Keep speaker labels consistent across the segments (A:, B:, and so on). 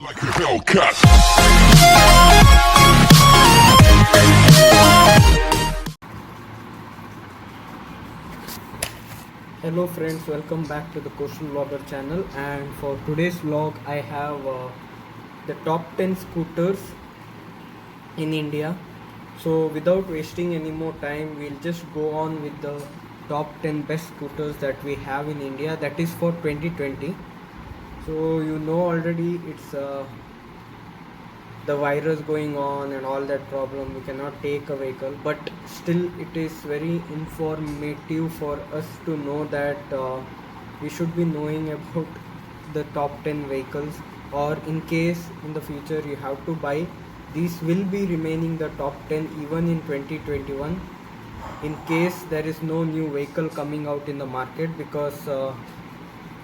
A: Like a Hellcat.
B: Hello friends, welcome back to the Coastal Vlogger channel, and for today's vlog I have the top 10 scooters in India. So without wasting any more time, we'll just go on with the top 10 best scooters that we have in India, that is for 2020. So you know already it's the virus going on and all that problem, we cannot take a vehicle, but still it is very informative for us to know that we should be knowing about the top 10 vehicles, or in case in the future you have to buy, these will be remaining the top 10 even in 2021 in case there is no new vehicle coming out in the market, because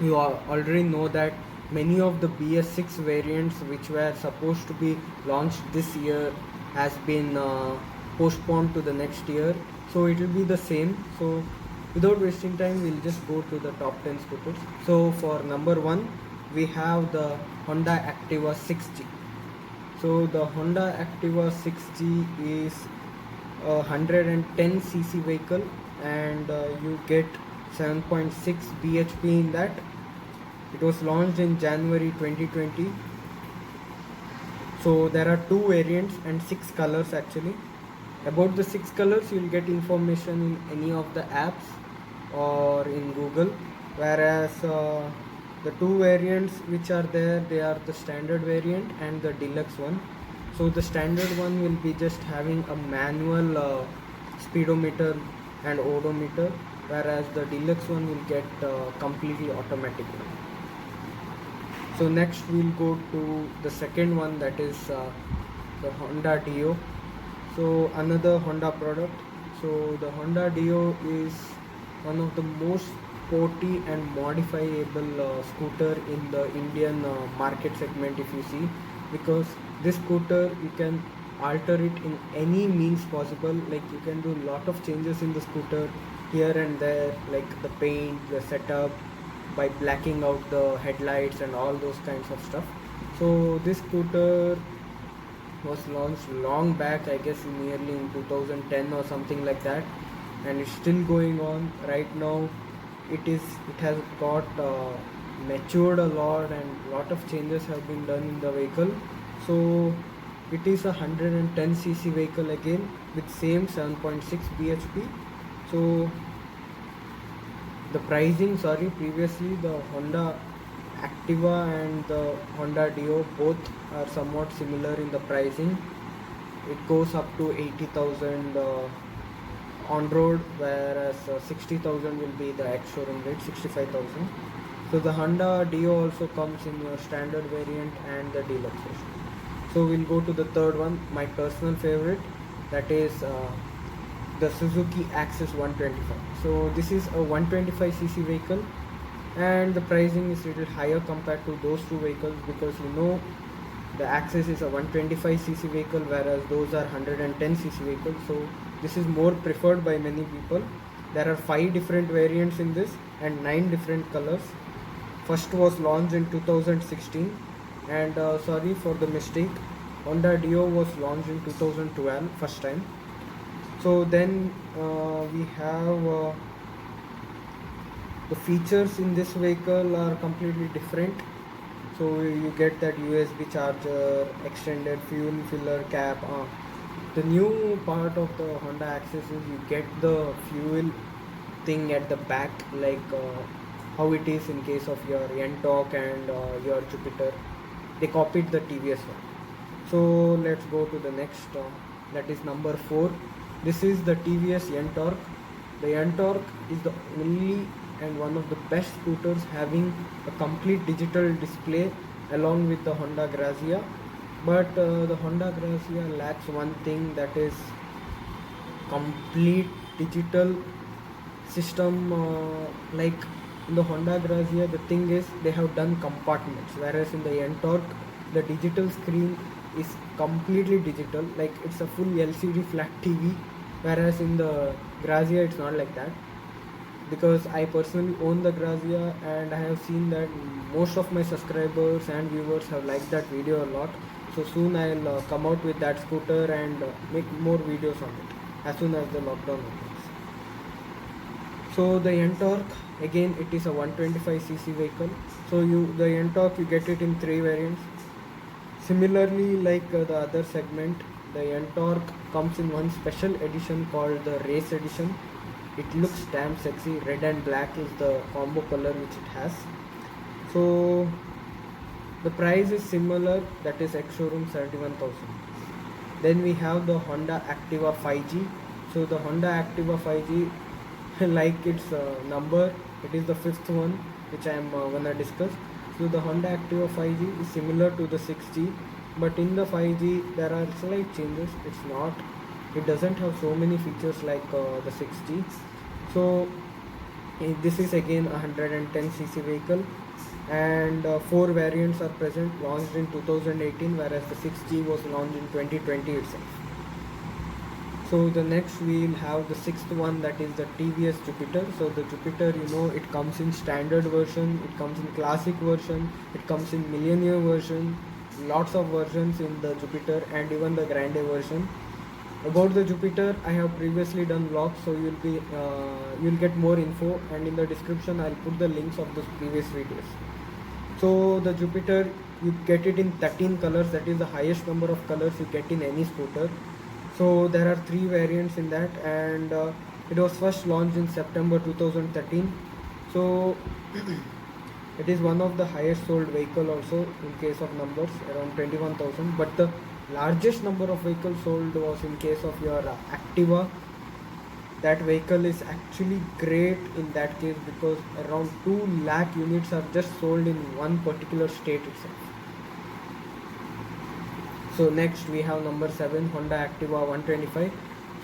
B: you already know that many of the BS6 variants which were supposed to be launched this year has been postponed to the next year, so it will be the same. So without wasting time, we'll just go to the top 10 scooters. So for number 1 we have the Honda Activa 6G. So the Honda Activa 6G is a 110cc vehicle, and you get 7.6 bhp in that. It was launched in January 2020. So there are two variants and six colors actually. About the six colors, you'll get information in any of the apps or in Google, whereas the two variants which are there, they are the standard variant and the deluxe one. So the standard one will be just having a manual speedometer and odometer, whereas the deluxe one will get completely automatic one. So next we'll go to the second one, that is the Honda Dio. So another Honda product. So the Honda Dio is one of the most sporty and modifiable scooter in the Indian market segment, if you see, because this scooter you can alter it in any means possible. Like you can do a lot of changes in the scooter here and there, like the paint, the setup, by blacking out the headlights and all those kinds of stuff. So this scooter was launched long back, I guess nearly in 2010 or something like that, and it's still going on right now. It has got matured a lot, and lot of changes have been done in the vehicle. So it is a 110cc vehicle again with same 7.6 bhp. So the pricing, sorry, previously the Honda Activa and the Honda Dio both are somewhat similar in the pricing. It goes up to 80,000 on road, whereas 60,000 will be the ex-showroom rate, 65,000. So the Honda Dio also comes in your standard variant and the deluxe version. So we'll go to the third one, my personal favorite, that is the Suzuki Access 125. So this is a 125cc vehicle, and the pricing is little higher compared to those two vehicles, because you know the Access is a 125cc vehicle, whereas those are 110cc vehicles. So this is more preferred by many people. There are 5 different variants in this and 9 different colors. First was launched in 2016, and sorry for the mistake, Honda Dio was launched in 2012 first time. So then we have the features in this vehicle are completely different. So you get that USB charger, extended fuel filler cap. The new part of the Honda Access is you get the fuel thing at the back, like how it is in case of your Ntorq and your Jupiter. They copied the TVS one. So let's go to the next, that is number 4. This is the TVS Ntorq. The Ntorq is the only and one of the best scooters having a complete digital display along with the Honda Grazia. But the Honda Grazia lacks one thing, that is complete digital system. Like in the Honda Grazia, the thing is they have done compartments, whereas in the Ntorq the digital screen is completely digital, like it's a full LCD flat TV, whereas in the Grazia it's not like that. because I personally own the Grazia, and I have seen that most of my subscribers and viewers have liked that video a lot. So soon I'll come out with that scooter and make more videos on it as soon as the lockdown opens. So the Ntorq, again it is a 125cc vehicle. So the Ntorq, you get it in three variants. Similarly, like the other segment, the Ntorq comes in one special edition called the Race Edition. It looks damn sexy. Red and black is the combo color which it has. So the price is similar, that is ex-showroom 71,000. Then we have the Honda Activa 5G. So the Honda Activa 5G, like its number, it is the fifth one which I am gonna discuss. So the Honda Activa 5G is similar to the 6G, but in the 5G there are slight changes. It doesn't have so many features like the 6G. So this is again a 110cc vehicle, and four variants are present, launched in 2018, whereas the 6G was launched in 2020 itself. So the next we will have the sixth one, that is the TVS Jupiter. So the Jupiter, it comes in standard version, it comes in classic version, it comes in millionaire version, lots of versions in the Jupiter, and even the Grande version. About the Jupiter, I have previously done vlogs, so you'll get more info, and in the description I'll put the links of those previous videos. So the Jupiter, you get it in 13 colors, that is the highest number of colors you get in any scooter. So there are three variants in that, and it was first launched in September 2013. So it is one of the highest sold vehicle also in case of numbers, around 21,000. But the largest number of vehicles sold was in case of your Activa. That vehicle is actually great in that case, because around 2 lakh units are just sold in one particular state itself. So next we have number 7, Honda Activa 125.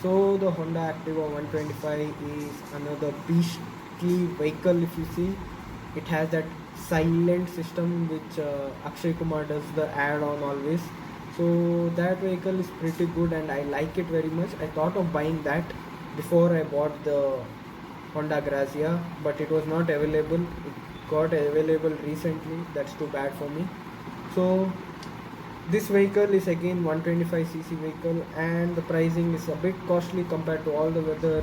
B: So the Honda Activa 125 is another beastly vehicle. If you see, it has that silent system which Akshay Kumar does the ad on always. So that vehicle is pretty good and I like it very much. I thought of buying that before I bought the Honda Grazia, but it was not available. It got available recently. That's too bad for me. So this vehicle is again 125cc vehicle, and the pricing is a bit costly compared to all the other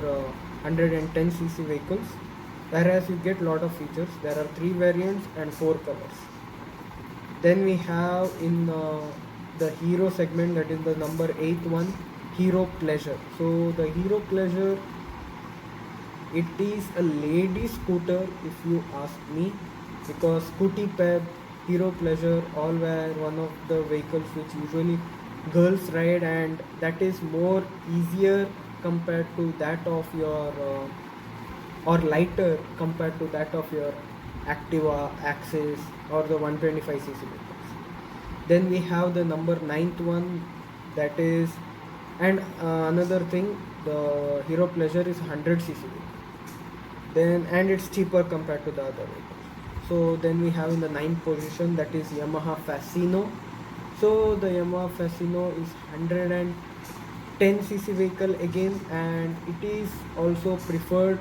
B: 110cc vehicles, whereas you get lot of features. There are 3 variants and 4 colors. Then we have in the Hero segment, that is the number 8th one, Hero Pleasure. So the Hero Pleasure, it is a lady scooter if you ask me, because Scooty Pep, Hero Pleasure, all were one of the vehicles which usually girls ride, and that is more easier compared to that of your or lighter compared to that of your Activa, Axis, or the 125cc vehicles. Then we have the number 9th one, that is, and another thing, the Hero Pleasure is 100cc vehicle. Then, and it's cheaper compared to the other vehicles. So then we have in the 9th position, that is Yamaha Fascino. So the Yamaha Fascino is 110cc vehicle again, and it is also preferred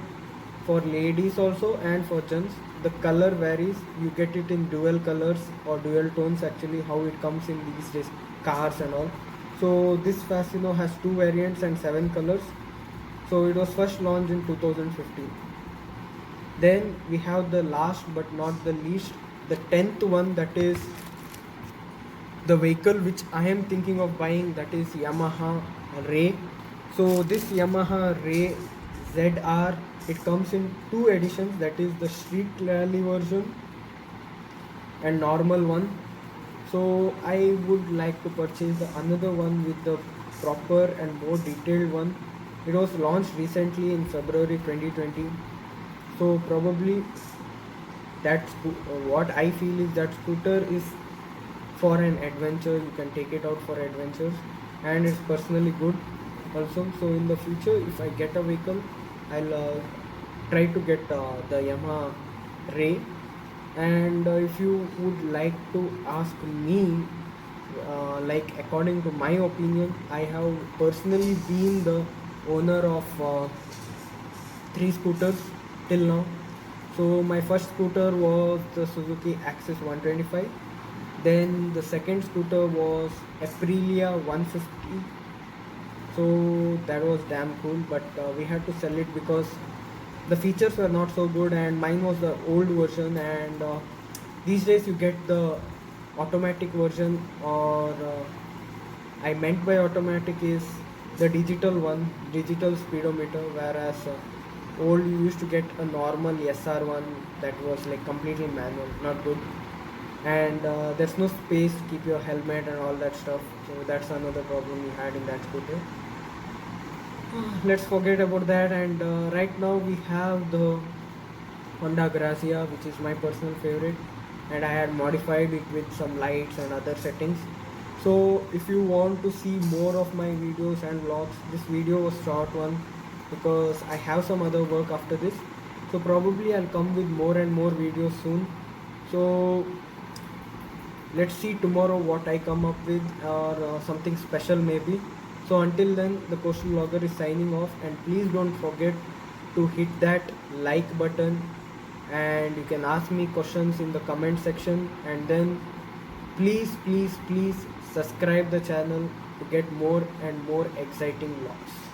B: for ladies also and for gents. The color varies, you get it in dual colors or dual tones, actually how it comes in these days, cars and all. So this Fascino has 2 variants and 7 colors. So it was first launched in 2015. Then we have the last but not the least, the 10th one, that is the vehicle which I am thinking of buying, that is Yamaha Ray. So this Yamaha Ray ZR, it comes in 2 editions, that is the street rally version and normal one. So I would like to purchase another one with the proper and more detailed one. It was launched recently in February 2020. So probably what I feel is that scooter is for an adventure. You can take it out for adventures, and it's personally good also. So in the future, if I get a vehicle, I'll try to get the Yamaha Ray. And if you would like to ask me, like according to my opinion, I have personally been the owner of 3 scooters. till now. So my first scooter was the Suzuki Axis 125. Then the second scooter was Aprilia 150. So that was damn cool, but we had to sell it because the features were not so good, and mine was the old version. And these days you get the automatic version, or I meant by automatic is the digital one, digital speedometer, whereas old you used to get a normal SR one that was like completely manual, not good. And there's no space to keep your helmet and all that stuff, so that's another problem we had in that scooter. Let's forget about that, and right now we have the Honda Grazia, which is my personal favorite, and I had modified it with some lights and other settings. So if you want to see more of my videos and vlogs, this video was short one because I have some other work after this. So probably I'll come with more and more videos soon. So let's see tomorrow what I come up with, or something special maybe. So until then, the Coastal Vlogger is signing off, and please don't forget to hit that like button, and you can ask me questions in the comment section, and then please subscribe the channel to get more and more exciting vlogs.